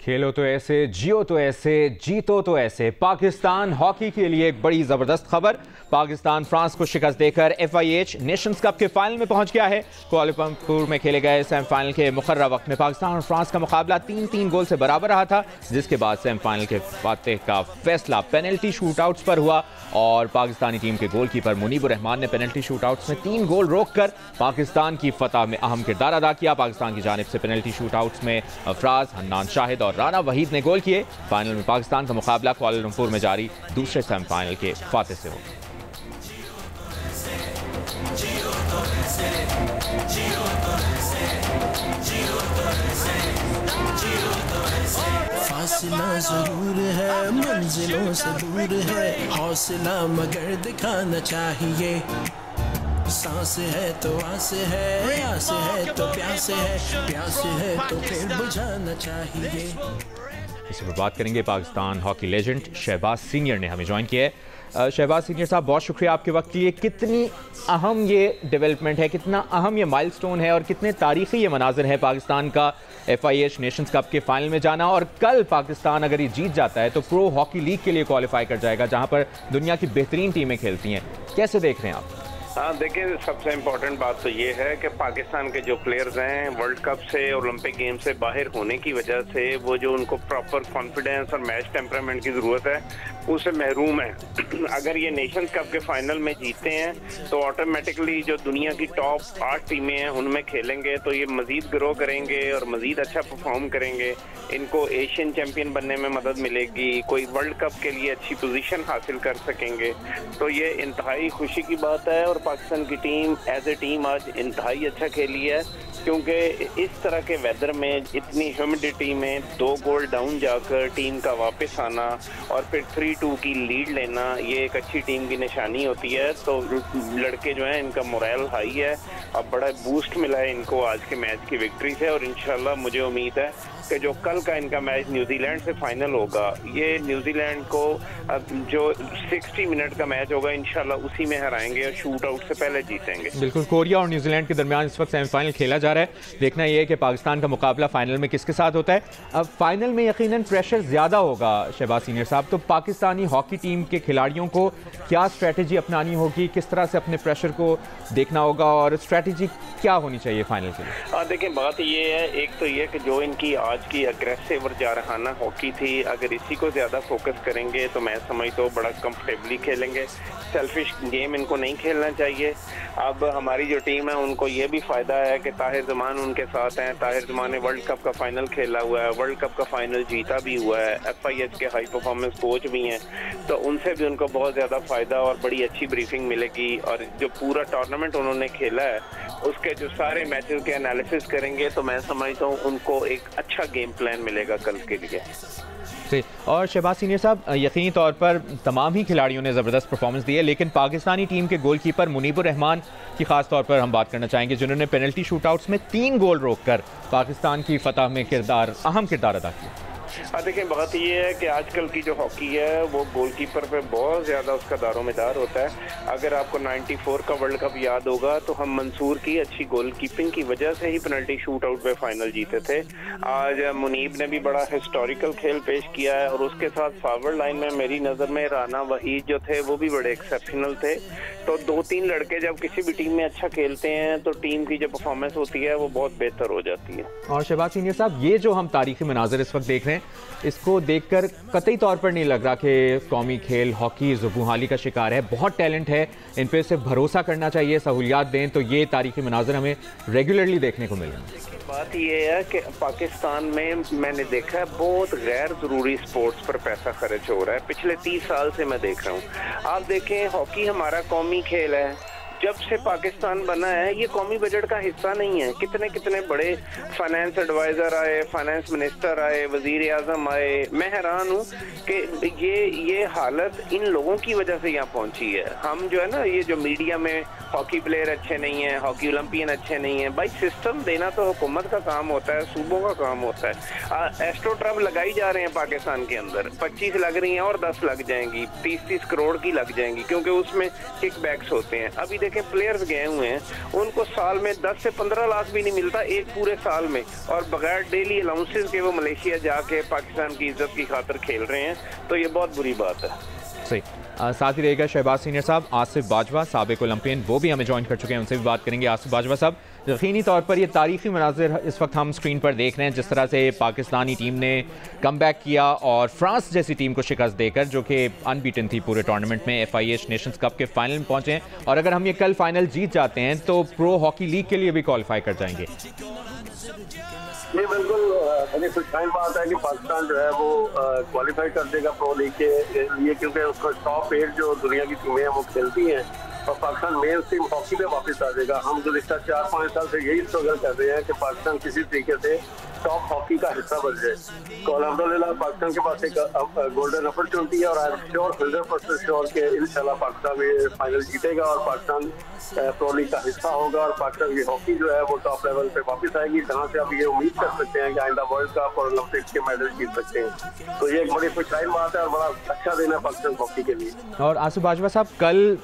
खेलो तो ऐसे, जियो तो ऐसे, जीतो तो ऐसे। पाकिस्तान हॉकी के लिए एक बड़ी जबरदस्त खबर। पाकिस्तान फ्रांस को शिकस्त देकर FIH नेशंस कप के फाइनल में पहुंच गया है। कुआलालंपुर में खेले गए सेमीफाइनल के मुकर्रर वक्त में पाकिस्तान और फ्रांस का मुकाबला 3-3 गोल से बराबर रहा था, जिसके बाद सेमीफाइनल के फातेह का फैसला पेनल्टी शूटआउट्स पर हुआ और पाकिस्तानी टीम के गोलकीपर मुनीबुर रहमान ने पेनल्टी शूटआउट्स में 3 गोल रोककर पाकिस्तान की फतह में अहम किरदार अदा किया। पाकिस्तान की जानिब से पेनल्टी शूटआउट्स में अफराज, हन्नान शाहिद और राना वहीद ने गोल किए। फाइनल में पाकिस्तान का मुकाबला कुआलालंपुर में जारी दूसरे सेमीफाइनल के फातेह से होगा। फासला जरूर है, मंजिलों से दूर है, हौसला मगर दिखाना चाहिए। सांस है तो आस है, आस है तो प्यास है, प्यास है तो फिर बुझाना चाहिए। इसी पर बात करेंगे। Pakistan hockey legend Shahbaz senior ने हमें ज्वाइन किया है। शहबाज सीनियर साहब, बहुत शुक्रिया आपके वक्त के लिए। कितनी अहम ये डेवलपमेंट है, कितना अहम ये माइलस्टोन है और कितने तारीखी ये मनाजिर है पाकिस्तान का FIH नेशंस कप के फाइनल में जाना। और कल पाकिस्तान अगर ये जीत जाता है तो प्रो हॉकी लीग के लिए क्वालिफाई कर जाएगा, जहां पर दुनिया की बेहतरीन टीमें खेलती हैं। कैसे देख रहे हैं आप? हाँ, देखिए, सबसे इम्पोर्टेंट बात तो ये है कि पाकिस्तान के जो प्लेयर्स हैं वर्ल्ड कप से, ओलंपिक गेम से बाहर होने की वजह से वो जो उनको प्रॉपर कॉन्फिडेंस और मैच टेम्परामेंट की ज़रूरत है उससे महरूम है। अगर ये नेशंस कप के फाइनल में जीतते हैं तो ऑटोमेटिकली जो दुनिया की टॉप 8 टीमें हैं उनमें खेलेंगे तो ये मज़ीद ग्रो करेंगे और मज़ीद अच्छा परफॉर्म करेंगे। इनको एशियन चैम्पियन बनने में मदद मिलेगी, कोई वर्ल्ड कप के लिए अच्छी पोजीशन हासिल कर सकेंगे। तो ये इंतहाई खुशी की बात है और पाकिस्तान की टीम एज ए टीम आज इंतहाई अच्छा खेली है, क्योंकि इस तरह के वेदर में इतनी ह्यूमिडिटी में 2 गोल डाउन जाकर टीम का वापस आना और फिर 3-2 की लीड लेना, ये एक अच्छी टीम की निशानी होती है। तो लड़के जो हैं इनका मोरल हाई है, अब बड़ा बूस्ट मिला है इनको आज के मैच की विक्ट्री से। और इंशाल्लाह मुझे उम्मीद है कि जो कल का इनका मैच न्यूजीलैंड से फाइनल होगा, ये न्यूजीलैंड को जो 60 मिनट का मैच होगा इंशाल्लाह उसी में हराएंगे और शूट आउट से पहले जीतेंगे। बिल्कुल, कोरिया और न्यूजीलैंड के दरमियान इस वक्त सेमीफाइनल खेला जा रहा है। देखना यह है कि पाकिस्तान का मुकाबला फाइनल में किसके साथ होता है। अब फाइनल में यकीनन प्रेशर ज़्यादा होगा शहबाज सीनियर साहब, तो पाकिस्तानी हॉकी टीम के खिलाड़ियों को क्या स्ट्रैटेजी अपनानी होगी, किस तरह से अपने प्रेशर को देखना होगा और स्ट्रैटेजी क्या होनी चाहिए फाइनल के लिए? देखिए, बात ये है, एक तो ये कि जो इनकी आज की अग्रेसिव और जारहाना हॉकी थी, अगर इसी को ज़्यादा फोकस करेंगे तो मैं समझता हूँ बड़ा कंफर्टेबली खेलेंगे। सेल्फिश गेम इनको नहीं खेलना चाहिए। अब हमारी जो टीम है उनको ये भी फ़ायदा है कि ताहिर ज़मान उनके साथ हैं। ताहिर ज़मान ने वर्ल्ड कप का फाइनल खेला हुआ है, वर्ल्ड कप का फाइनल जीता भी हुआ है, FIH के हाई परफॉर्मेंस कोच भी हैं, तो उनसे भी उनको बहुत ज़्यादा फ़ायदा और बड़ी अच्छी ब्रीफिंग मिलेगी। और जो पूरा टूर्नामेंट उन्होंने खेला है उसके जो सारे मैचेस के एनालिसिस करेंगे तो मैं समझता हूँ उनको एक अच्छा गेम प्लान मिलेगा कल के लिए। और शहबाज सीनियर साहब, यकीनी तौर पर तमाम ही खिलाड़ियों ने ज़बरदस्त परफॉर्मेंस दी है, लेकिन पाकिस्तानी टीम के गोलकीपर मुनीबुर रहमान की खास तौर पर हम बात करना चाहेंगे, जिन्होंने पेनल्टी शूटआउट्स में 3 गोल रोककर पाकिस्तान की फतह में अहम किरदार अदा किया। देखिए, बात ये है कि आजकल की जो हॉकी है वो गोलकीपर पे बहुत ज़्यादा उसका दारोमदार होता है। अगर आपको 94 का वर्ल्ड कप याद होगा तो हम मंसूर की अच्छी गोलकीपिंग की वजह से ही पेनल्टी शूट आउट पे फाइनल जीते थे। आज मुनीब ने भी बड़ा हिस्टोरिकल खेल पेश किया है और उसके साथ फॉरवर्ड लाइन में मेरी नज़र में राना वहीद जो थे वो भी बड़े एक्सेप्शनल थे। तो 2-3 लड़के जब किसी भी टीम में अच्छा खेलते हैं तो टीम की जो परफॉर्मेंस होती है वो बहुत बेहतर हो जाती है। और शहबाज सीनियर साहब, ये जो हम तारीखी मनाजिर इस वक्त देख रहे हैं, इसको देखकर कतई तौर पर नहीं लग रहा कि कौमी खेल हॉकी ज़ुबूहाली का शिकार है। बहुत टैलेंट है, इन पर सिर्फ भरोसा करना चाहिए, सहूलियात दें तो ये तारीखी मनाजिर हमें रेगुलरली देखने को मिलेंगे। बात ये है कि पाकिस्तान में मैंने देखा है बहुत गैर ज़रूरी स्पोर्ट्स पर पैसा खर्च हो रहा है। पिछले 30 साल से मैं देख रहा हूँ। आप देखें, हॉकी हमारा कौमी खेल है। जब से पाकिस्तान बना है ये कौमी बजट का हिस्सा नहीं है। कितने कितने बड़े फाइनेंस एडवाइज़र आए, फाइनेंस मिनिस्टर आए, वज़ीर आज़म आए। मैं हैरान हूँ कि ये हालत इन लोगों की वजह से यहाँ पहुँची है। हम जो है ना, ये जो मीडिया में हॉकी प्लेयर अच्छे नहीं हैं, हॉकी ओलंपियन अच्छे नहीं हैं, भाई सिस्टम देना तो हुकूमत का काम होता है, सूबों का काम होता है। एस्ट्रोट्रब लगाई जा रहे हैं पाकिस्तान के अंदर, 25 लग रही हैं और 10 लग जाएंगी, 30-30 करोड़ की लग जाएंगी, क्योंकि उसमें किकबैक्स होते हैं। अभी देखें के प्लेयर्स गए हुए हैं, उनको साल में 10 से 15 लाख भी नहीं मिलता एक पूरे साल में, और बगैर डेली अलाउंसेस के वो मलेशिया जाके पाकिस्तान की इज्जत की खातिर खेल रहे हैं, तो ये बहुत बुरी बात है। सही। साथ ही रहेगा शहबाज सीनियर साहब, आसिफ बाजवा साबिक ओलंपियन, वो भी हमें ज्वाइन कर चुके हैं, उनसे भी बात करेंगे। आसिफ बाजवा साहब, यकीनी तौर पर ये तारीखी मनाजिर इस वक्त हम स्क्रीन पर देख रहे हैं, जिस तरह से पाकिस्तानी टीम ने कम बैक किया और फ्रांस जैसी टीम को शिकस्त देकर, जो कि अनबीटन थी पूरे टूर्नामेंट में, FIH नेशंस कप के फाइनल में पहुंचे हैं, और अगर हम ये कल फाइनल जीत जाते हैं तो प्रो हॉकी लीग के लिए भी क्वालिफाई कर जाएंगे। ये बिल्कुल बड़ी खुशहाल बात है कि पाकिस्तान जो है वो क्वालिफाई कर देगा प्रो लीग के लिए, क्योंकि उसका टॉप 8 जो दुनिया की टीमें हैं वो खेलती हैं, और पाकिस्तान मेन स्ट्रीम हॉकी पे वापस आ जाएगा। हम गुज़िश्ता 4-5 साल से यही स्ट्रगल कर रहे हैं कि पाकिस्तान किसी तरीके से टॉप हॉकी का हिस्सा बन जाए। तो अल्हम्दुलिल्लाह पाकिस्तान के पास एक गोल्डन अपॉर्चुनिटी है, और आई एम श्योर 100% श्योर कि इंशाल्लाह पाकिस्तान ये फाइनल जीतेगा और पाकिस्तान प्रो लीग का हिस्सा होगा, और पाकिस्तान की हॉकी जो है वो टॉप लेवल पे वापस आएगी, जहाँ से आप ये उम्मीद कर सकते हैं कि आइंदा वर्ल्ड कप और ओलंपिक्स के मेडल जीत सकते हैं। तो ये एक बड़ी खुशहाल बात है और बड़ा अच्छा दिन है पाकिस्तान हॉकी के लिए। और आसिफ बाजवा साहब, कल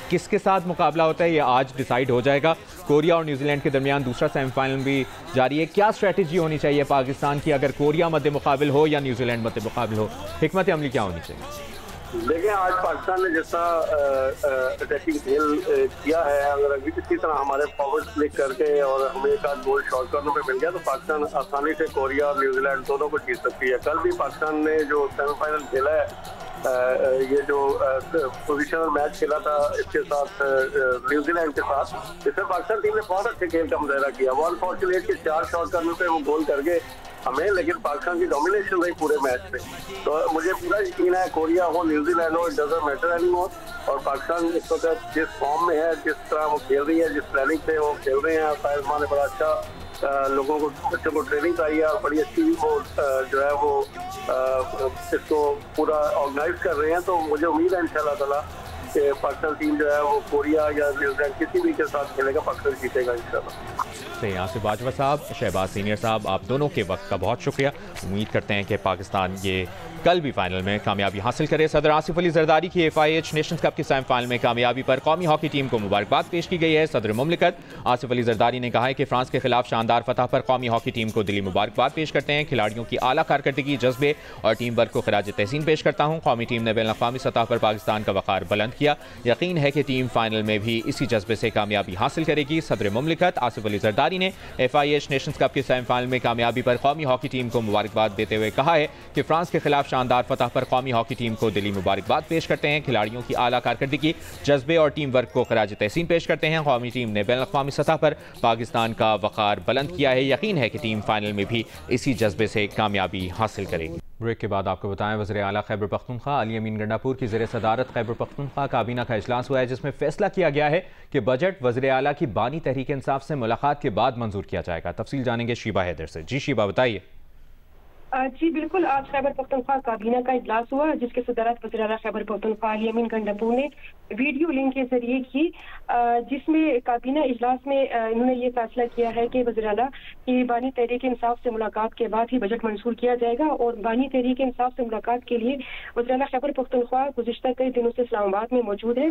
किसके साथ मुकाबला होता है ये आज डिसाइड हो जाएगा। कोरिया और न्यूजीलैंड के दरमियान दूसरा सेमीफाइनल भी जारी है। क्या स्ट्रेटजी होनी चाहिए पाकिस्तान की अगर कोरिया मद्दे मुकाबिल हो या न्यूजीलैंड मद्दे मुकाबिल हो, हिकमत अमली क्या होनी चाहिए? देखिए, आज पाकिस्तान ने जैसा अटैकिंग खेल किया है, अगर इसी तरह हमारे फॉरवर्ड क्लिक करके और हमें एक आध गोल शॉर्ट करने में मिल गया तो पाकिस्तान आसानी से कोरिया और न्यूजीलैंड दोनों को जीत सकती है। कल भी पाकिस्तान ने जो सेमीफाइनल खेला है, ये जो पोजिशनल मैच खेला था इसके साथ न्यूजीलैंड के साथ, इसमें पाकिस्तान टीम ने बहुत अच्छे खेल का मुजाहरा किया। वो अनफॉर्चुनेट कि 4 शॉट करने पे वो गोल कर गए हमें, लेकिन पाकिस्तान की डोमिनेशन रही पूरे मैच में। तो मुझे पूरा यकीन है कोरिया हो न्यूजीलैंड हो, इट डजंट मैटर एनीमोर, और पाकिस्तान इस वक्त जिस फॉर्म में है, जिस तरह वो खेल रही है, जिस प्लानिंग से वो खेल रहे हैं, साहिर मां ने बड़ा अच्छा लोगों को बच्चों को ट्रेनिंग कराई है और बड़ी अच्छी वो जो है वो इसको पूरा ऑर्गेनाइज कर रहे हैं। तो मुझे उम्मीद है इंशाल्लाह ताला कि पाकिस्तान टीम जो है वो कोरिया या न्यूजीलैंड किसी भी के साथ खेलेगा, पाकिस्तान जीतेगा इंशाल्लाह। से आसिफ बाजवा साहब, शहबाज सीनियर साहब, आप दोनों के वक्त का बहुत शुक्रिया। उम्मीद करते हैं कि पाकिस्तान ये कल भी फाइनल में कामयाबी हासिल करे। सदर आसिफ अली जरदारी की FIH नेशंस कप के सेमीफाइनल में कामयाबी पर कौमी हॉकी टीम को मुबारकबाद पेश की गई है। सदर मुमलिकत आसिफ अली जरदारी ने कहा है कि फ्रांस के खिलाफ शानदार फतह पर कौमी हॉकी टीम को दिली मुबारकबाद पेश करते हैं। खिलाड़ियों की आला कारकर्दगी, जज्बे और टीम वर्क को खराज तहसीन पेश करता हूँ। कौमी टीम ने बैनुल-अक़वामी सतह पर पाकिस्तान का वक़ार बुलंद किया। यकीन है कि टीम फाइनल में भी इसी जज्बे से कामयाबी हासिल करेगी। सदर मुमलिकत आसिफ अली जरदारी ने FIH नेशंस कप के सेमीफाइनल में कामयाबी पर कौमी हॉकी टीम को मुबारकबाद देते हुए कहा है कि फ्रांस के खिलाफ शानदार फतह पर कौमी हॉकी टीम को दिली मुबारकबाद पेश करते हैं। खिलाड़ियों की आला कारकर्दगी, जज्बे और टीम वर्क को खराज तहसीन पेश करते हैं। कौमी टीम ने बैनुल-अक़वामी सतह पर पाकिस्तान का वक़ार बुलंद किया है। यकीन है कि टीम फाइनल में भी इसी जज्बे से कामयाबी हासिल करेगी। ब्रेक के बाद आपको बताएं, वज़ीर आला खैबर पख्तूनख्वा अली अमीन गंडापुर की ज़ेर सदारत खैबर पख्तूनख्वा काबीना का इजलास हुआ है, जिसमें फैसला किया गया है कि बजट वज़ीर आला की बानी तहरीक इंसाफ से मुलाकात के बाद मंजूर किया जाएगा। तफसील जानेंगे शीबा हैदर से। जी शीबा, बताइए। जी बिल्कुल, आज खैबर पख्तूनख्वा काबीना का इजलास हुआ, जिसके सदारत वज़ीर आला खैबर पख्तूनख्वा अली अमीन गंडापुर ने वीडियो लिंक के जरिए की, जिसमें काबीना इजलास में इन्होंने ये फैसला किया है कि वज़ीर आला की बानी तहरीक इंसाफ से मुलाकात के बाद ही बजट मंजूर किया जाएगा। और बानी तहरीक इंसाफ से मुलाकात के लिए वज़ीर आला खैबर पख्तूनख्वा गुज़िश्ता कई दिनों से इस्लामाबाद में मौजूद है।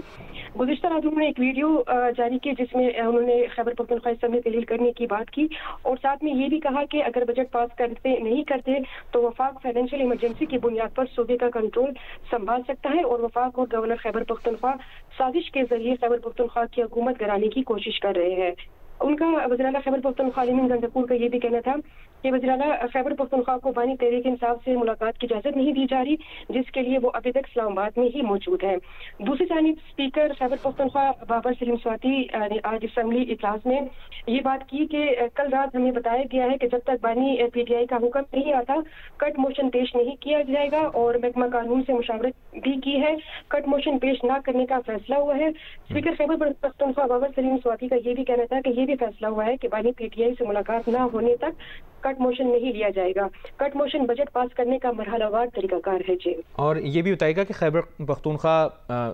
गुज़िश्ता रात उन्होंने एक वीडियो जारी की, जिसमें उन्होंने खैबर पख्तूनख्वा इसमें तहलील करने की बात की, और साथ में ये भी कहा कि अगर बजट पास करते नहीं करते तो वफाक फाइनेंशियल इमरजेंसी की बुनियाद पर सूबे का कंट्रोल संभाल सकता है, और वफाक और गवर्नर खैबर पख्तूनख्वा साजिश के जरिए खैबर पख्तूनख्वा की हुकूमत गिराने की कोशिश कर रहे हैं। उनका वज़ीर आला खैबर पख्तूनख्वा अली अमीन गंडापुर का ये भी कहना था कि वज़ीर आला खैबर पख्तूनख्वा को बानी तहरीक इंसाफ से मुलाकात की इजाजत नहीं दी जा रही, जिसके लिए वो अभी तक इस्लामाबाद में ही मौजूद है। दूसरी जानिब स्पीकर खैबर पख्तूनख्वा बाबर सलीम स्वाति ने आज असम्बली इजलास में ये बात की कि कल रात हमें बताया गया है कि जब तक बानी PTI का हुक्म नहीं आता कट मोशन पेश नहीं किया जाएगा, और महकमा कानून से मुशावरत भी की है, कट मोशन पेश न करने का फैसला हुआ है। स्पीकर खैबर पख्तूनख्वा बाबर सलीम स्वाति का ये भी कहना था कि ये भी फैसला हुआ है कि बानी PTI से मुलाकात न होने तक कट मोशन नहीं लिया जाएगा। कट मोशन बजट पास करने का मरहलावार तरीकाकार है। जी, और ये भी बताएगा कि खैबर पख्तूनख्वा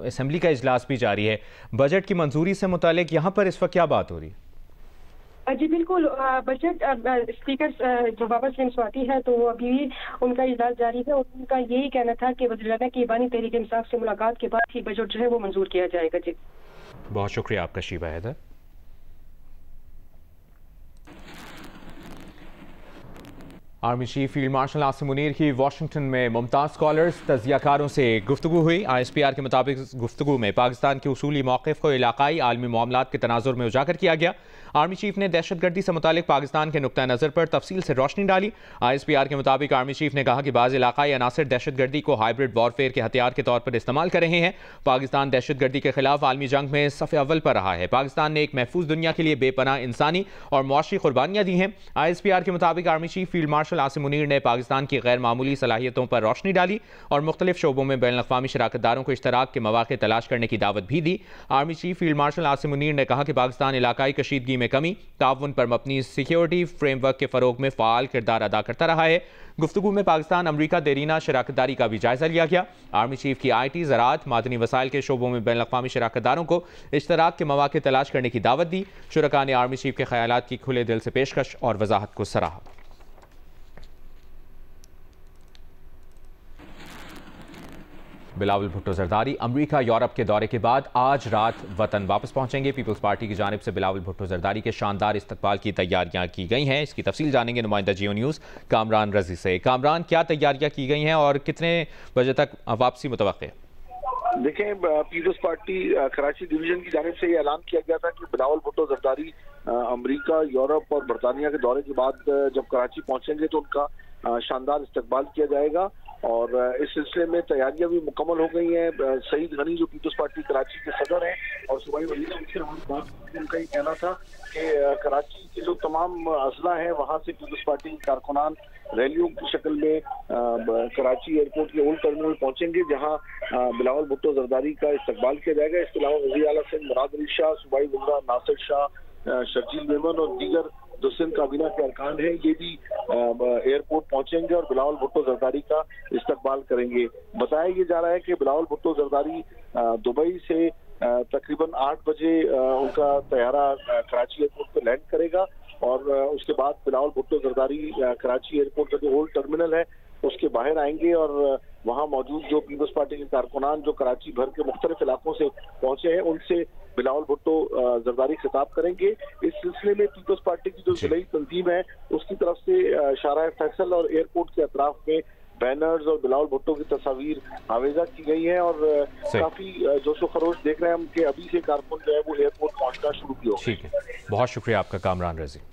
असेंबली का इजलास भी जारी है, बजट की मंजूरी से मुतालिक यहाँ पर इस वक्त क्या बात हो रही है? जी बिल्कुल, बजट स्पीकर जो बाबर सलीम स्वाति है तो अभी उनका इजलास जारी है और उनका यही कहना था कि वज़ीर-ए-आज़म की ईबानी तहरीक इंसाफ से मुलाकात के बाद ही बजट जो है वो मंजूर किया जाएगा। जी बहुत शुक्रिया आपका Sheeba Haider. Army chief field marshal Asim Munir की वाशिंगटन में मुमताज़ स्कॉलर्स तजियाकारों से गुफ्तगू हुई। ISPR के मुताबिक गुफ्तगू में पाकिस्तान के उसूली मौक़िफ़ को इलाकाई आलमी मामलात के तनाजुर में उजागर किया गया। आर्मी चीफ ने दहशतगर्दी से मुतालिक पाकिस्तान के नुक्ता नज़र पर तफसील से रोशनी डाली। ISPR के मुताबिक आर्मी चीफ ने कहा कि बाज़ इलाकाई अनासर दहशतगर्दी को हाइब्रिड वॉरफेयर के हथियार के तौर पर इस्तेमाल कर रहे हैं। पाकिस्तान दहशतगर्दी के खिलाफ आलमी जंग में सफ़े अव्वल पर रहा है। पाकिस्तान ने एक महफूज दुनिया के लिए बेपनाह इंसानी और मुआशी कुर्बानियाँ दी हैं। ISPR के मुताबिक army chief field marshal Asim Munir ने पाकिस्तान की गैर मामूली सलाहियतों पर रोशनी डाली और मुख्तलिफ शोबों में बैनुल अक़वामी शराकतदारों को इश्तराक के मौक़े तलाश करने की दावत भी दी। Army chief field marshal Asim Munir ने कहा कि पाकिस्तान इलाकाई कशीदगी में कमी, ताउन पर मबनी सिक्योरिटी फ्रेमवर्क के फ़रोग में फ़ाल किरदार अदा करता रहा है। गुफ्तगू में पाकिस्तान अमरीका देरीना शराकतदारी का भी जायजा लिया गया। आर्मी चीफ की IT, ज़राअत, मादनी वसाइल के शोबों में बैनुल अक़वामी शराकतदारों को इश्तराक के मौक़े तलाश करने की दावत दी। शुरका ने आर्मी चीफ के ख्यालात की खुले दिल से पेशकश और वजाहत को सराहा। बिलावल भुट्टो जरदारी अमरीका यूरोप के दौरे के बाद आज रात वतन वापस पहुंचेंगे। पीपल्स पार्टी की जानिब से बिलावल भुट्टो जरदारी के शानदार इस्तकबाल की तैयारियां की गई हैं। इसकी तफसील जानेंगे नुमाइंदा जियो न्यूज़ कामरान रजी से। कामरान, क्या तैयारियां की गई हैं और कितने बजे तक वापसी मुतवक्के है? देखें, पीपल्स पार्टी कराची डिवीजन की जानिब से ये ऐलान किया गया था कि बिलावल भुट्टो जरदारी अमरीका, यूरोप और बरतानिया के दौरे के बाद जब कराची पहुंचेंगे तो उनका शानदार इस्तकबाल किया जाएगा और इस सिलसिले में तैयारियां भी मुकम्मल हो गई हैं। सईद गनी जो पीपल्स पार्टी कराची के सदर हैं और सूबाई वज़ीर उनसे उनका ये कहना था कि कराची के जो तमाम अजला हैं वहाँ से पीपल्स पार्टी के कारकुनान रैलियों की शक्ल में कराची एयरपोर्ट के ओल्ड टर्मिनल पहुंचेंगे जहां बिलावल भुट्टो जरदारी का इस्तकबाल किया जाएगा। इसके अलावा वज़ीर आला सिंध मुराद अली शाह, सूबाई वज़ीर नासिर शाह, शर्जील मेमन और दीगर जो सिंध काबीना के अरकान हैं ये भी एयरपोर्ट पहुंचेंगे और बिलावल भुट्टो जरदारी का इस्तकबाल करेंगे। बताया ये जा रहा है कि बिलावल भुट्टो जरदारी दुबई से तकरीबन 8 बजे उनका तैयारा कराची एयरपोर्ट पर लैंड करेगा और उसके बाद बिलावल भुट्टो जरदारी कराची एयरपोर्ट का जो ओल्ड टर्मिनल है उसके बाहर आएंगे और वहाँ मौजूद जो पीपल्स पार्टी के कारकुनान जो कराची भर के मुख्तलिफ इलाकों से पहुंचे हैं उनसे बिलावल भुट्टो जरदारी खिताब करेंगे। इस सिलसिले में पीपल्स पार्टी की जो जिलाई तंजीम है उसकी तरफ से शाहराह फैसल और एयरपोर्ट के अतराफ में बैनर्स और बिलावल भुट्टो की तस्वीर आवेजा की गई है और काफी जोशो खरोश देख रहे हैं हम कि अभी से कारकुन जो है वो एयरपोर्ट पहुंचना शुरू किया। ठीक है, बहुत शुक्रिया आपका कामरान रजी।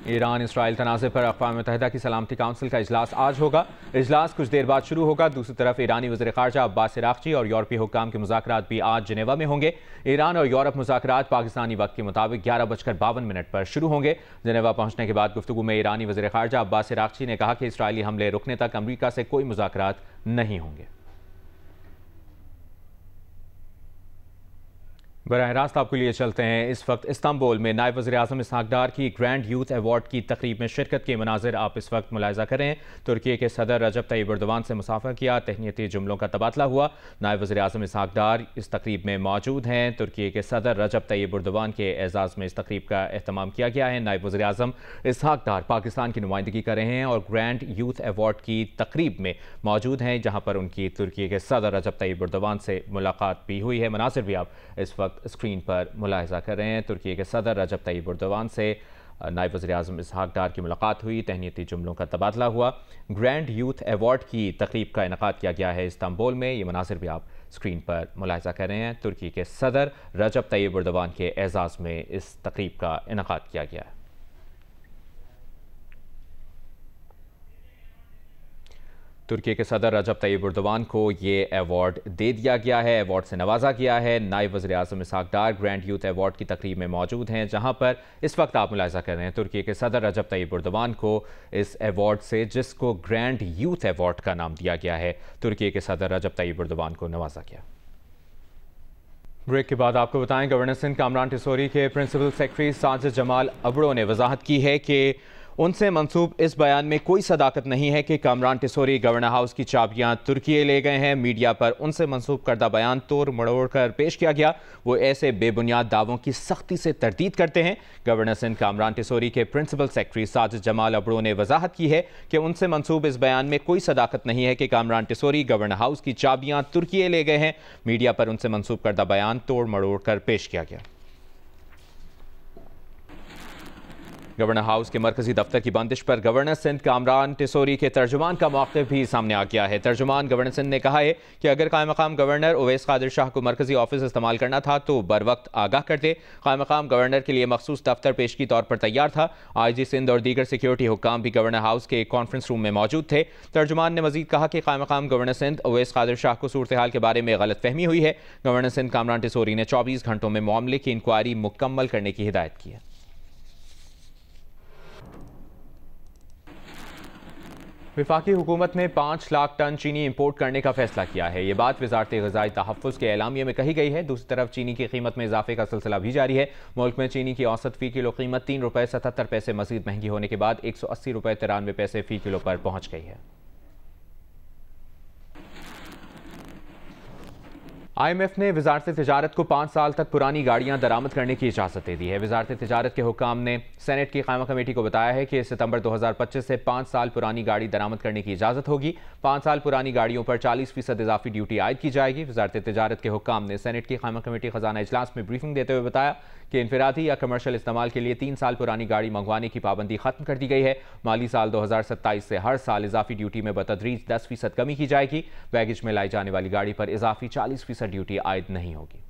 ईरान इसराइल तनाज़े पर अक़वाम मुत्तहिदा की सलामती काउंसिल का इजलास आज होगा। इजलास कुछ देर बाद शुरू होगा। दूसरी तरफ ईरानी वज़ीर ख़ारजा अब्बास अराग़ची और यूरोपीय हुक्काम के मुज़ाकरात भी आज जिनेवा में होंगे। ईरान और यूरोप मुज़ाकरात पाकिस्तानी वक्त के मुताबिक 11:52 पर शुरू होंगे। जिनेवा पहुंचने के बाद गुफ्तगू में ईरानी वज़ीर ख़ारजा अब्बास अराग़ची ने कहा कि इसराइली हमले रुकने तक अमरीका से कोई मुज़ाकरात नहीं होंगे। बराह रास्त आपके लिए चलते हैं। इस वक्त इस्तांबुल में नायब वज़ीर आज़म इसहाक डार की ग्रैंड यूथ अवार्ड की तकरीब में शिरकत के मनाजिर आप इस वक्त मुलाहिज़ा करें। तुर्की के सदर रजब तय्यब एर्दोगान से मुसाफा किया, तहनीती जुमलों का तबादला हुआ। नायब वज़ीर आज़म इसहाक डार इस तकरीब में मौजूद हैं। तुर्की के सदर रजब तय्यब एर्दोगान के एजाज़ में इस तकरीब का एहतमाम किया गया है। नायब वज़ीर आज़म इसहाक डार पाकिस्तान की नुमाइंदगी कर रहे हैं और ग्रैंड यूथ अवार्ड की तकरीब में मौजूद हैं जहाँ पर उनकी तुर्की के सदर रजब तय्यब एर्दोगान से मुलाकात भी हुई है। मनासिर भी आप इस वक्त स्क्रीन पर मुलाहिज़ा कर रहे हैं। तुर्की के सदर रजब तय्यब एर्दोगान से नायब वज़ीर आज़म इसहाक डार की मुलाकात हुई, तहनीती जुमलों का तबादला हुआ। ग्रैंड यूथ अवार्ड की तकरीब का इनेकाद किया गया है इस्तांबुल में। ये मनासिर भी आप स्क्रीन पर मुलाहिज़ा कर रहे हैं। तुर्की के सदर रजब तय्यब एर्दोगान के एजाज़ में इस तकरीब का इनेकाद किया गया है। तुर्की के सदर रजब तय्यब एर्दोगान को ये अवार्ड दे दिया गया है, अवार्ड से नवाजा गया है। नायब वज़ीर आज़म इसहाक डार ग्रैंड यूथ अवार्ड की तकरीब में मौजूद हैं जहां पर इस वक्त आप मुलाहिज़ा कर रहे हैं तुर्की के सदर रजब तय्यब एर्दोगान को इस अवार्ड से, जिसको ग्रैंड यूथ अवार्ड का नाम दिया गया है, तुर्की के सदर रजब तय्यब एर्दोगान को नवाजा गया। ब्रेक के बाद आपको बताएं, गवर्नर सिंध कामरान टिसोरी के प्रिंसिपल सेक्रेटरी साजिद जमाल अबड़ो ने वजाहत की है कि उनसे मंसूब इस बयान में कोई सदाकत नहीं है कि कामरान टिसोरी गवर्नर हाउस की चाबियां तुर्की ले गए हैं। मीडिया पर उनसे मंसूब करदा बयान तोड़ मड़ोड़ कर पेश किया गया। वो ऐसे बेबुनियाद दावों की सख्ती से तरदीद करते हैं। गवर्नर सिंध कामरान टिसोरी के प्रिंसिपल सेक्रेटरी साजिद जमाल अबड़ो ने वजाहत की है कि उनसे मंसूब इस बयान में कोई सदाकत नहीं है कि कामरान टिसोरी गवर्नर हाउस की चाबियां तुर्की ले गए हैं। मीडिया पर उनसे मंसूब करदा बयान तोड़ मड़ोड़ कर पेश किया गया। गवर्नर हाउस के मरकजी दफ्तर की बंदिश पर गवर्नर सिंध कामरान टिसोरी के तर्जुमान का मौक़िफ़ भी सामने आ गया है। तर्जुमान गवर्नर सिंध ने कहा है कि अगर कायम मकाम गवर्नर उवैस कादिर शाह को मरकजी ऑफिस इस्तेमाल करना था तो बर वक्त आगाह करते। कायम मकाम गवर्नर के लिए मखसूस दफ्तर पेशगी तौर पर तैयार था। IG सिंध और दीगर सिक्योरिटी हुक्काम भी गवर्नर हाउस के कॉन्फ्रेंस रूम में मौजूद थे। तर्जुमान ने मजीद कहा कि कायम मकाम गवर्नर सिंध उवैस कादिर शाह को सूरत हाल के बारे में गलत फहमी हुई है। गवर्नर सिंध कामरान टिसोरी ने 24 घंटों में मामले की इंक्वायरी मुकम्मल करने की हिदायत की है। वफाकी हुकूमत ने 5 लाख टन चीनी इंपोर्ट करने का फैसला किया है। ये बात वजारत ग़िज़ाई तहफ़्फ़ुज़ के एलामिये में कही गई है। दूसरी तरफ चीनी की कीमत में इजाफे का सिलसिला भी जारी है। मुल्क में चीनी की औसत फ़ी किलो कीमत 3 रुपये 77 पैसे मजीद महंगी होने के बाद 180 रुपये 93 पैसे फ़ी किलो पर पहुँच गई है। IMF ने वजारत तिजारत को 5 साल तक पुरानी गाड़ियां दरामद करने की इजाज़त दे दी है। वजारत तिजारत के हुक्काम ने सेनेट की कायमा कमेटी को बताया है कि सितंबर 2025 से 5 साल पुरानी गाड़ी दरामद करने की इजाज़त होगी। 5 साल पुरानी गाड़ियों पर 40% इजाफी ड्यूटी आयद की जाएगी। वजारत तिजारत के हुक्काम ने सेनेट की कायमा कमेटी खजाना इजलास में ब्रीफिंग देते हुए बताया कि इनफरादी या कमर्शियल इस्तेमाल के लिए 3 साल पुरानी गाड़ी मंगवाने की पाबंदी खत्म कर दी गई है। माली साल 2027 से हर साल इजाफी ड्यूटी में बतदरीज 10% कमी की जाएगी। बैगेज में लाई जाने वाली गाड़ी पर इजाफी 40% ड्यूटी आयद नहीं होगी।